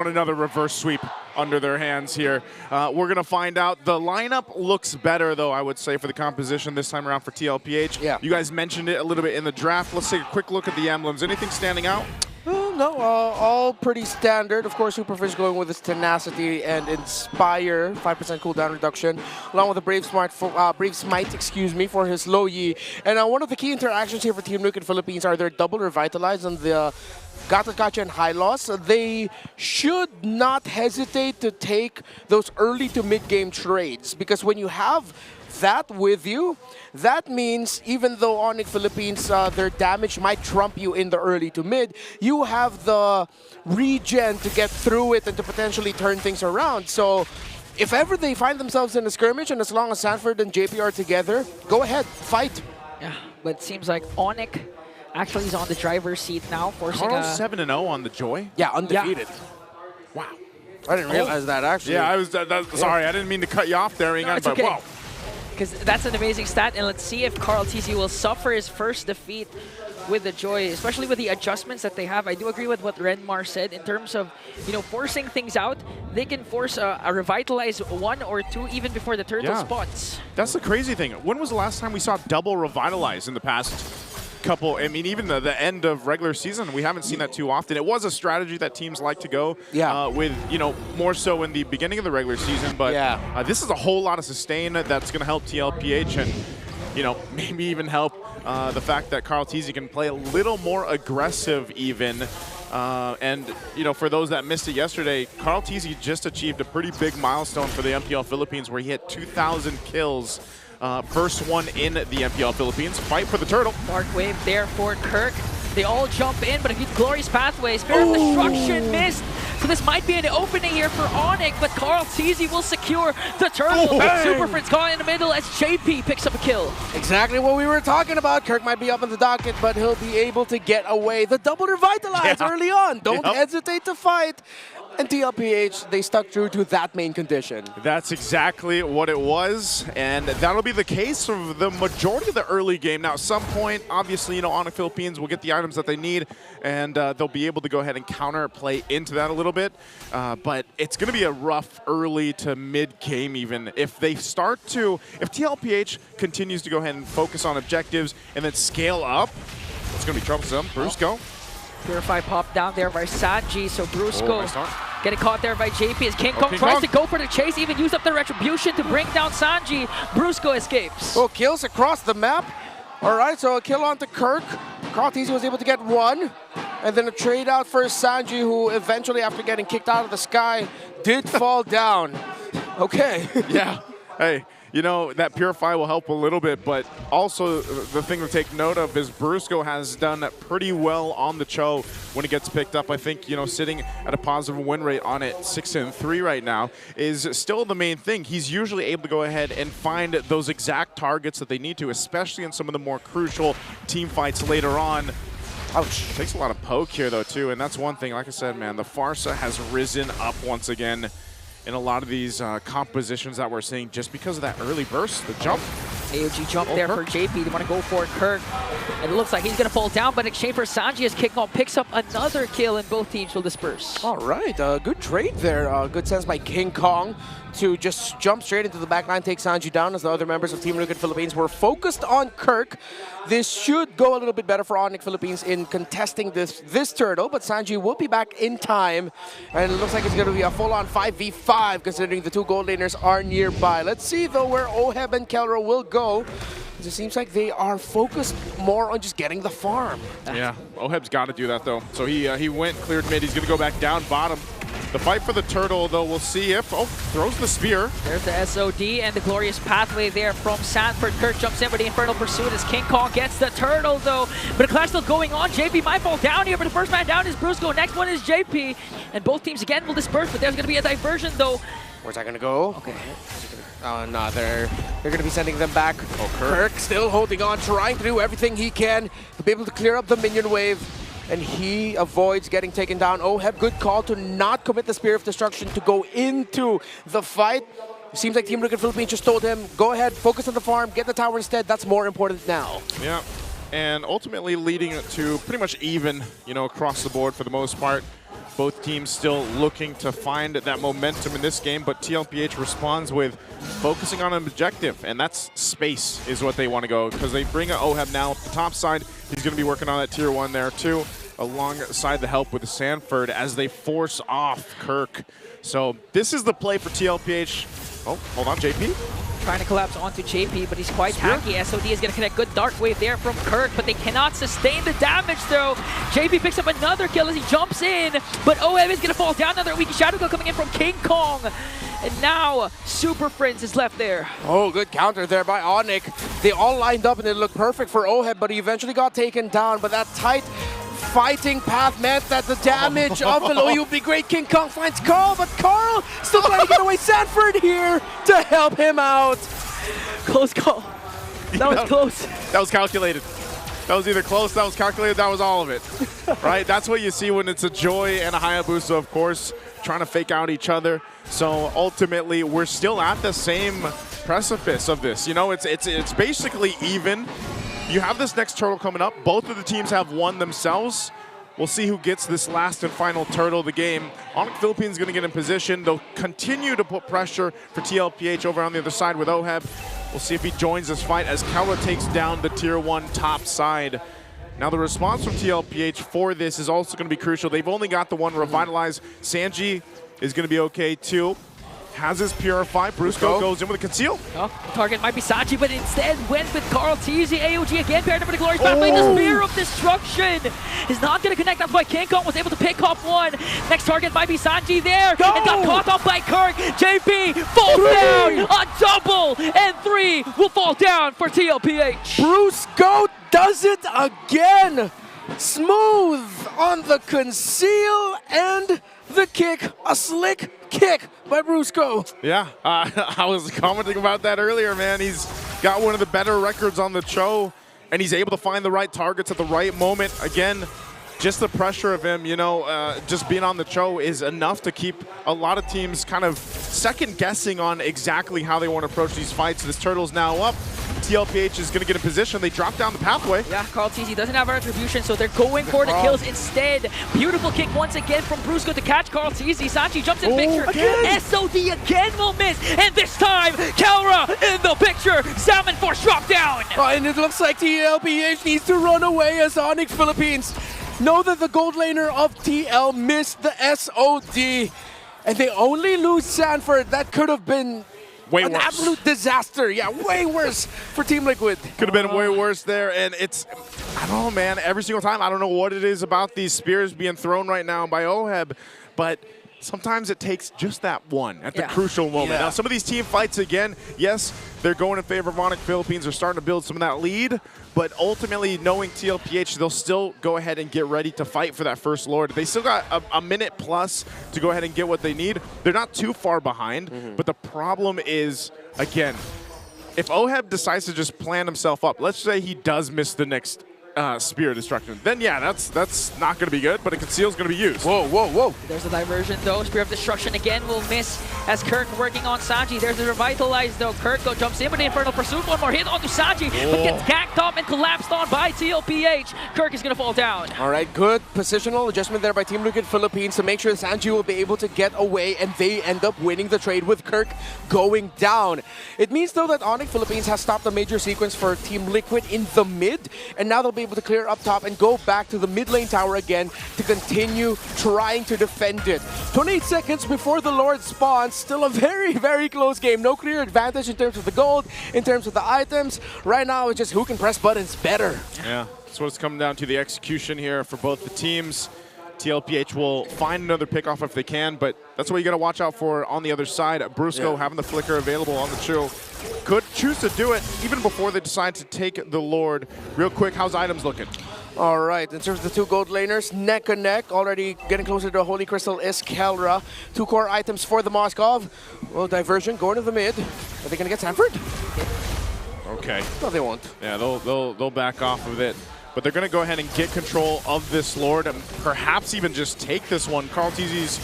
Another reverse sweep under their hands here. We're going to find out. The lineup looks better, though, I would say, for the composition this time around for Mpl-Ph. Yeah. You guys mentioned it a little bit in the draft. Let's take a quick look at the emblems. Anything standing out? No, all pretty standard. Of course, Superfish going with his Tenacity and Inspire, 5% cooldown reduction, along with the Brave Smite, excuse me, for his Low Yi. And one of the key interactions here for Team Nuke in Philippines are their double Revitalize and the Gata and High Loss. They should not hesitate to take those early to mid-game trades, because when you have that with you, that means even though Onic Philippines, their damage might trump you in the early to mid, you have the regen to get through it and to potentially turn things around. So if ever they find themselves in a skirmish, and as long as Sanford and JP are together, go ahead, fight. Yeah, but it seems like Onic actually is on the driver's seat now, forcing Carl 7-0 on the Joy? Yeah, undefeated. Yeah. Wow. I didn't realize that, actually. Yeah, I was sorry, I didn't mean to cut you off there, No, it's but okay. wow. Because that's an amazing stat, and let's see if Carl TZ will suffer his first defeat with the Joy, especially with the adjustments that they have. I do agree with what Renmar said in terms of, forcing things out. They can force a Revitalize 1 or 2 even before the turtle spots. That's the crazy thing. When was the last time we saw double Revitalize in the past couple? I mean, even the end of regular season, we haven't seen that too often. It was a strategy that teams like to go with, more so in the beginning of the regular season. But this is a whole lot of sustain that's going to help Mpl-Ph and, maybe even help the fact that Carl TZ can play a little more aggressive even. And, for those that missed it yesterday, Carl TZ just achieved a pretty big milestone for the MPL Philippines where he hit 2,000 kills. First one in the MPL Philippines. Fight for the turtle. Dark Wave there for Kirk. They all jump in, but a glorious pathway. Spirit of Destruction missed. So this might be an opening here for Onic, but Carl TZ will secure the turtle. Superfrit's caught in the middle as JP picks up a kill. Exactly what we were talking about. Kirk might be up in the docket, but he'll be able to get away. The double Revitalize early on. Don't hesitate to fight. And Mpl-Ph, they stuck true to that main condition. That's exactly what it was, and that'll be the case for the majority of the early game. Now, at some point, obviously, Onic Philippines will get the items that they need, and they'll be able to go ahead and counter play into that a little bit. But it's going to be a rough early to mid-game even. If Mpl-Ph continues to go ahead and focus on objectives and then scale up, it's going to be troublesome. Brusco. Purify popped down there by Sanji, so Brusco getting caught there by JP as King Kong tries to go for the chase, even use up the Retribution to bring down Sanji. Brusco escapes. Oh, kills across the map. All right, so a kill onto Kirk. Carl TZ was able to get one. And then a trade out for Sanji, who eventually, after getting kicked out of the sky, did fall down. Okay. Yeah. Hey. That Purify will help a little bit, but also the thing to take note of is Brusco has done pretty well on the Cho when it gets picked up. I think, sitting at a positive win rate on it, 6-3 right now, is still the main thing. He's usually able to go ahead and find those exact targets that they need to, especially in some of the more crucial team fights later on. Ouch. Takes a lot of poke here, though, too, and that's one thing. Like I said, man, the Farsa has risen up once again in a lot of these compositions that we're seeing just because of that early burst, the jump. AOG jump there for JP. They want to go for Kirk. And it looks like he's going to fall down, but in exchange for Sanji as King Kong picks up another kill and both teams will disperse. All right, good trade there. Good sense by King Kong to just jump straight into the backline, take Sanji down as the other members of Team Nuke Philippines were focused on Kirk. This should go a little bit better for Onic Philippines in contesting this turtle, but Sanji will be back in time. And it looks like it's going to be a full-on 5v5 considering the two gold laners are nearby. Let's see, though, where Oheb and Kelro will go. It seems like they are focused more on just getting the farm. Yeah, Oheb's got to do that, though. So he went, cleared mid. He's going to go back down bottom. The fight for the turtle, though, we'll see if... Oh, throws the spear. There's the SOD and the glorious pathway there from Sanford. Kirk jumps in with the Infernal Pursuit as King Kong gets the turtle, though. But a clash still going on. JP might fall down here, but the first man down is Brusco. Next one is JP. And both teams, again, will disperse, but there's going to be a diversion, though. Where's that going to go? Okay. No, they're going to be sending them back. Oh, Kirk still holding on, trying to do everything he can to be able to clear up the minion wave. And he avoids getting taken down. Oheb, good call to not commit the Spear of Destruction to go into the fight. Seems like Team Nuke Philippines just told him, go ahead, focus on the farm, get the tower instead. That's more important now. Yeah, and ultimately leading to pretty much even, across the board for the most part. Both teams still looking to find that momentum in this game, but Mpl-Ph responds with focusing on an objective, and that's space is what they want to go, because they bring Oheb now up the top side. He's going to be working on that tier 1 there too, alongside the help with Sanford as they force off Kirk. So this is the play for Mpl-Ph. Oh, hold on, JP. Trying to collapse onto JP, but he's quite tanky. SOD is going to connect good Dark Wave there from Kirk, but they cannot sustain the damage though. JP picks up another kill as he jumps in, but Oheb is going to fall down. Another weak Shadow Kill coming in from King Kong. And now Super Friends is left there. Oh, good counter there by Onic. They all lined up and it looked perfect for Oheb, but he eventually got taken down. But that tight fighting path meant that the damage of the low would be great. King Kong finds Carl, but Carl still trying to get away. Sanford here to help him out. Close call. That was close. That was calculated. That was either close, that was calculated, that was all of it. Right? That's what you see when it's a Joy and a Hayabusa, of course, trying to fake out each other. So ultimately, we're still at the same precipice of this. You know, it's basically even. You have this next turtle coming up. Both of the teams have won themselves. We'll see who gets this last and final turtle of the game. Onic Philippines is going to get in position. They'll continue to put pressure for Mpl-Ph over on the other side with Oheb. We'll see if he joins this fight as Kella takes down the tier 1 top side. Now the response from Mpl-Ph for this is also going to be crucial. They've only got the one Revitalize. Sanji is going to be okay too. Has his Purify. Brusco goes in with a Conceal. Oh, the target might be Sanji, but instead went with Carl TZ. AOG again paired up with the Glorious Pathway. The Spear of Destruction is not going to connect. That's why King Kong was able to pick off one. Next target might be Sanji there. And got caught off by Kirk. JP falls down. A double. And 3 will fall down for Mpl-Ph. Brusco does it again. Smooth on the Conceal and the kick. A slick kick by Brusco. Yeah, I was commenting about that earlier, man. He's got one of the better records on the Cho, and he's able to find the right targets at the right moment. Again, just the pressure of him, you know, just being on the Cho is enough to keep a lot of teams kind of second guessing on exactly how they want to approach these fights. This turtle's now up. Mpl-Ph is going to get in position. They drop down the pathway. Yeah, Carl TZ doesn't have retribution, so they're going for the kills instead. Beautiful kick once again from Brusco to catch Carl TZ. Sanji jumps in picture. Again. SOD again will miss. And this time, Kelra in the picture. Salmon Force drop down. And it looks like Mpl-Ph needs to run away as Onic Philippines know that the gold laner of TL missed the SOD. And they only lose Sanford. That could have been an absolute disaster. Yeah, way worse for Team Liquid. Could have been way worse there, and it's, I don't know, man, every single time, I don't know what it is about these spears being thrown right now by Oheb, but sometimes it takes just that one at the crucial moment. Now, some of these team fights, again, yes, they're going in favor of Onic Philippines. They're starting to build some of that lead, but ultimately, knowing Mpl-Ph, they'll still go ahead and get ready to fight for that first Lord. They still got a minute plus to go ahead and get what they need. They're not too far behind, but the problem is, again, if Oheb decides to just plan himself up, let's say he does miss the next Spear of Destruction, then yeah, that's not going to be good, but a Conceal's going to be used. Whoa, whoa, whoa. There's a diversion though. Spear of Destruction again will miss as Kirk working on Sanji. There's a Revitalize though. Kirk jumps in with the Infernal Pursuit. One more hit onto Sanji, but gets ganked up and collapsed on by Mpl-Ph. Kirk is going to fall down. All right, good positional adjustment there by Team Liquid Philippines to make sure Sanji will be able to get away, and they end up winning the trade with Kirk going down. It means though that Onic Philippines has stopped a major sequence for Team Liquid in the mid, and now they'll be able to clear up top and go back to the mid lane tower again to continue trying to defend it. 28 seconds before the Lord spawns. Still a very, very close game. No clear advantage in terms of the gold, in terms of the items. Right now, it's just who can press buttons better. Yeah, that's what it's coming down to, the execution here for both the teams. Mpl-Ph will find another pick-off if they can, but that's what you got to watch out for on the other side. Brusco having the flicker available on the Chill. Could choose to do it even before they decide to take the Lord. Real quick, how's items looking? All right, in terms of the two gold laners, neck and neck. Already getting closer to a Holy Crystal is Kelra. 2 core items for the Moskov. Well, diversion going to the mid. Are they going to get Sanford? Okay. No, they won't. Yeah, they'll back off of it. But they're going to go ahead and get control of this Lord and perhaps even just take this one. Carl TZ's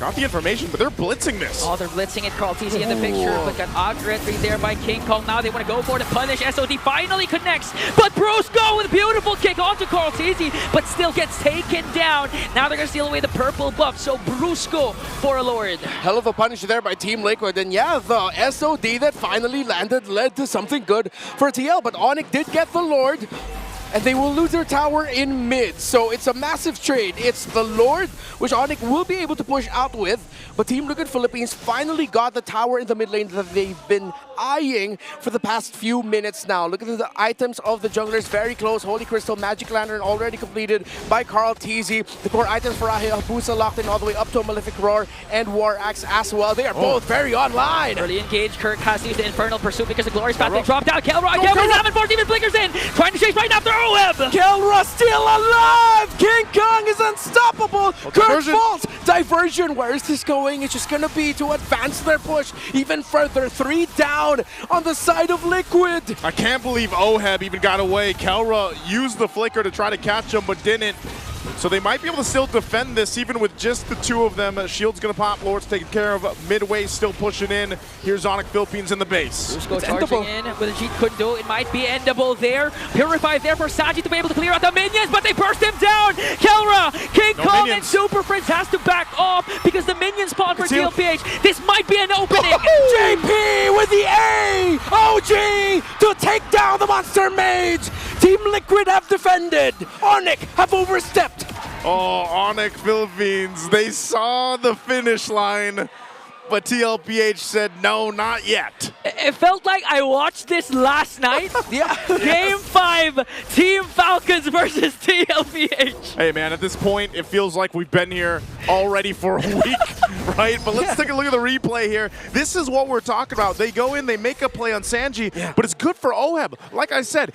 got the information, but they're blitzing this. Oh, they're blitzing it. Carl-TZ in the picture, but got Ogre entry there by King Kong. Now they want to go for the punish. SOD finally connects, but Brusco with a beautiful kick onto Carl-TZ, but still gets taken down. Now they're going to steal away the purple buff, so Brusco for a Lord. Hell of a punish there by Team Liquid, and yeah, the SOD that finally landed led to something good for TL, but Onic did get the Lord, and they will lose their tower in mid. So it's a massive trade. It's the Lord, which Onic will be able to push out with, but Team Liquid Philippines finally got the tower in the mid lane that they've been eyeing for the past few minutes now. Look at the items of the junglers, very close. Holy Crystal, Magic Lantern already completed by Carl-TZ. The core items for Hayabusa locked in all the way up to a Malefic Roar and War Axe as well. They are both very online. Early engage, Kirk has to use the Infernal Pursuit because the Glorious Path they dropped out. Kelra again with 11-14 and blinkers in, trying to chase right after Oeb. Kelra still alive! King Kong is unstoppable! Kirk falls! Diversion, where is this going? It's just gonna be to advance their push even further. 3 down on the side of Liquid. I can't believe Oheb even got away. Kelra used the flicker to try to catch him, but didn't. So they might be able to still defend this even with just the two of them. Shield's gonna pop, Lord's taken care of. Midway still pushing in. Here's Onic Philippines in the base. Brusco charging in with a G couldn't do. It might be endable there. Purify there for Saji to be able to clear out the minions, but they burst him down. Kelra, King Kong, and Super Prince has to back off because the minions spawn for Mpl-Ph. This might be an opening. JP with the A! OG to take down the Monster Mage. Team Liquid have defended. Onic have overstepped. Oh, Onic Philippines, they saw the finish line, but Mpl-Ph said, no, not yet. It felt like I watched this last night. Yeah. Game 5, Team Falcons versus Mpl-Ph. Hey, man, at this point, it feels like we've been here already for a week, right? But let's take a look at the replay here. This is what we're talking about. They go in, they make a play on Sanji, but it's good for Oheb. Like I said,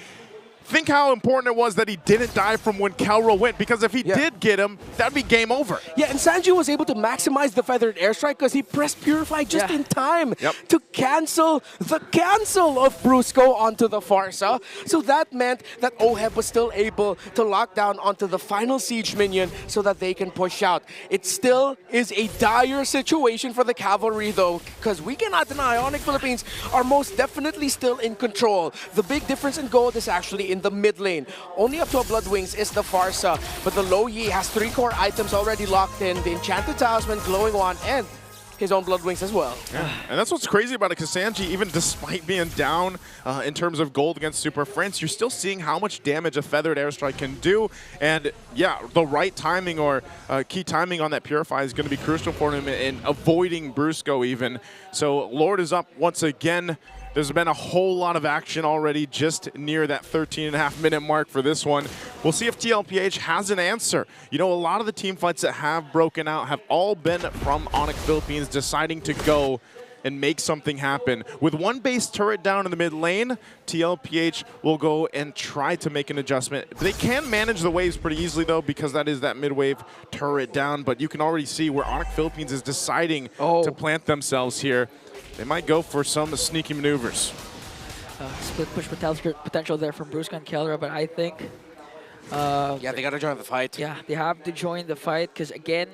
think how important it was that he didn't die from when Kelra went, because if he did get him, that'd be game over. Yeah, and Sanji was able to maximize the feathered airstrike because he pressed Purify just in time to cancel the cancel of Brusco onto the Farsa. So that meant that Oheb was still able to lock down onto the final siege minion so that they can push out. It still is a dire situation for the cavalry though, because we cannot deny Onic Philippines are most definitely still in control. The big difference in gold is actually in the mid lane. Only up to a Blood Wings is the Farsa, but the Lo Yi has 3 core items already locked in, the Enchanted Talisman, Glowing Wand, and his own Blood Wings as well. Yeah. And that's what's crazy about it, because Sanji, even despite being down in terms of gold against Super Prince, you're still seeing how much damage a Feathered Airstrike can do. And yeah, the right timing or key timing on that Purify is going to be crucial for him in avoiding Brusco even. So Lord is up once again. There's been a whole lot of action already just near that 13.5-minute mark for this one. We'll see if Mpl-Ph has an answer. You know, a lot of the team fights that have broken out have all been from Onic Philippines deciding to go and make something happen. With one base turret down in the mid lane, Mpl-Ph will go and try to make an adjustment. They can manage the waves pretty easily though, because that is that mid-wave turret down, but you can already see where Onic Philippines is deciding to plant themselves here. They might go for some sneaky maneuvers. Split push potential there from Brusco and Kelra, but I think... yeah, they gotta join the fight. Yeah, they have to join the fight, because again,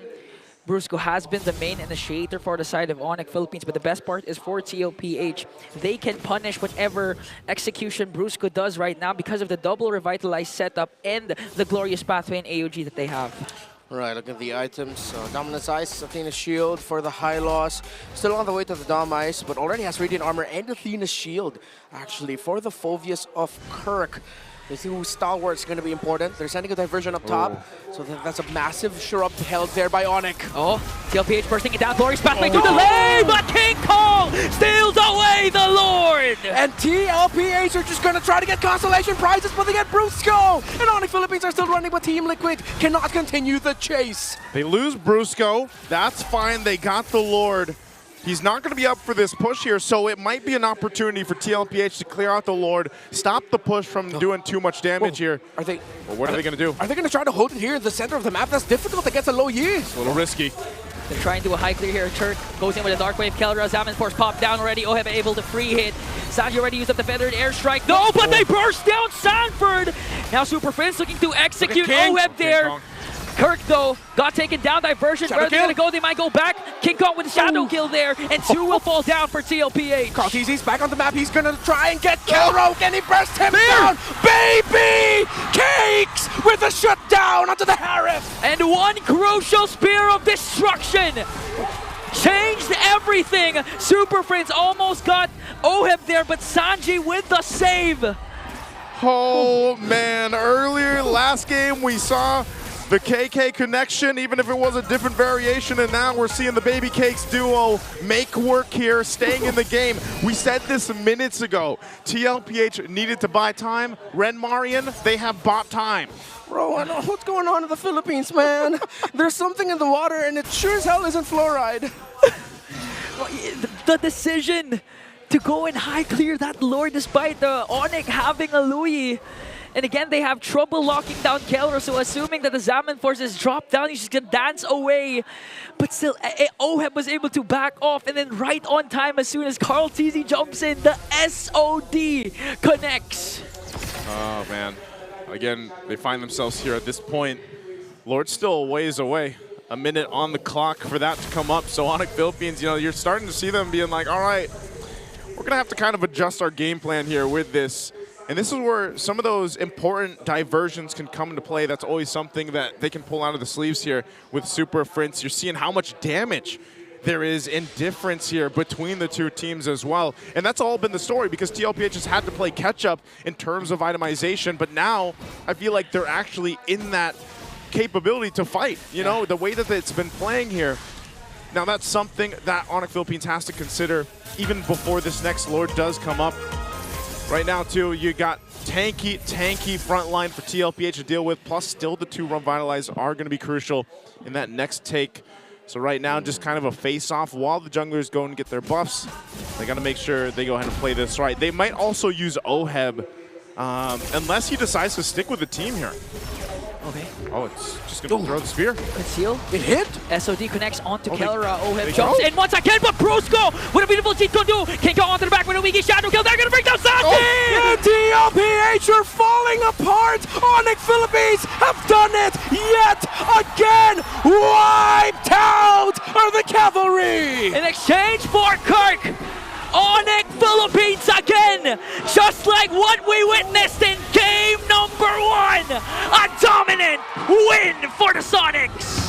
Brusco has been the main initiator for the side of Onic Philippines, but the best part is for Mpl-Ph. They can punish whatever execution Brusco does right now because of the double revitalized setup and the glorious pathway in AOG that they have. Right, look at the items. Dominance Ice, Athena's Shield for the high loss. Still on the way to the Dom Ice, but already has Radiant Armor and Athena's Shield, actually, for the Phoveus of Kirk. They see who Stalwart's going to be important. They're sending a diversion up top, so that's a massive shrub held there by Onic. Oh, Mpl-Ph bursting it down. Glorious Pathway through the lane, but King Kong steals away the Lord! And Mpl-Ph are just going to try to get consolation prizes, but they get Brusco! And Onic Philippines are still running, but Team Liquid cannot continue the chase. They lose Brusco. That's fine. They got the Lord. He's not going to be up for this push here, so it might be an opportunity for Mpl-Ph to clear out the Lord, stop the push from doing too much damage here. Are they? Well, what are they going to do? Are they going to try to hold it here in the center of the map? That's difficult against a Lo Yi. It's a little risky. They're trying to do a high clear here. Turk goes in with a Dark Wave. Kelra, Zaman Force popped down already. Oheb able to free hit. Saji already used up the Feathered Airstrike. No, but they burst down Sanford. Now Super Prince looking to execute Oheb there. Kirk, though, got taken down. Diversion. Shadow Where are they kill. going to go? They might go back. King Kong with a shadow kill there, and 2 will fall down for Mpl-Ph. Carl-TZ's back on the map. He's gonna try and get Kelro. Can he burst him down? Baby! Cakes with a shutdown onto the Harif. And one crucial spear of destruction changed everything. Super Friends almost got Oheb there, but Sanji with the save. Oh man, earlier last game we saw the KK connection, even if it was a different variation, and now we're seeing the Baby Cakes duo make work here, staying in the game. We said this minutes ago. TL-Ph needed to buy time. Ren Marian, they have bought time. Bro, I know what's going on in the Philippines, man. There's something in the water, and it sure as hell isn't fluoride. The decision to go and high clear that lord despite the Onic having a Louis. And again, they have trouble locking down Kelro, so assuming that the Zaman forces drop down, he's just gonna dance away. But still, Oheb was able to back off, and then right on time as soon as Carl-TZ jumps in, the SOD connects. Oh man, again, they find themselves here at this point. Lord's still a ways away. A minute on the clock for that to come up. So Onic Philippines, you know, you're starting to see them being like, all right, we're gonna have to kind of adjust our game plan here with this. And this is where some of those important diversions can come into play. That's always something that they can pull out of the sleeves here with Super Friends. You're seeing how much damage there is in difference here between the two teams as well. And that's all been the story because TL-Ph has had to play catch-up in terms of itemization. But now I feel like they're actually in that capability to fight, you know, the way that it's been playing here. Now that's something that Onic Philippines has to consider even before this next Lord does come up. Right now, too, you got tanky front line for TL-Ph to deal with, plus still the 2 Revitalize are going to be crucial in that next take. So right now, just kind of a face-off while the junglers go and get their buffs. They got to make sure they go ahead and play this right. They might also use Oheb, unless he decides to stick with the team here. Okay. Oh, it's just going to throw the spear. Conceal. It hit. SOD connects onto Oh, Kelra. Oheb they jumps go. in once again, but Brusco, what a beautiful team gonna do. Can't go onto the back with a weaky shadow kill. They're gonna bring down Sanji! Yeah, TL-Ph are falling apart. Onic Philippines have done it yet again. Wiped out are the cavalry. In exchange for Kirk, Onic Philippines again, just like what we witnessed in game number 1, a dominant win for the Sonics.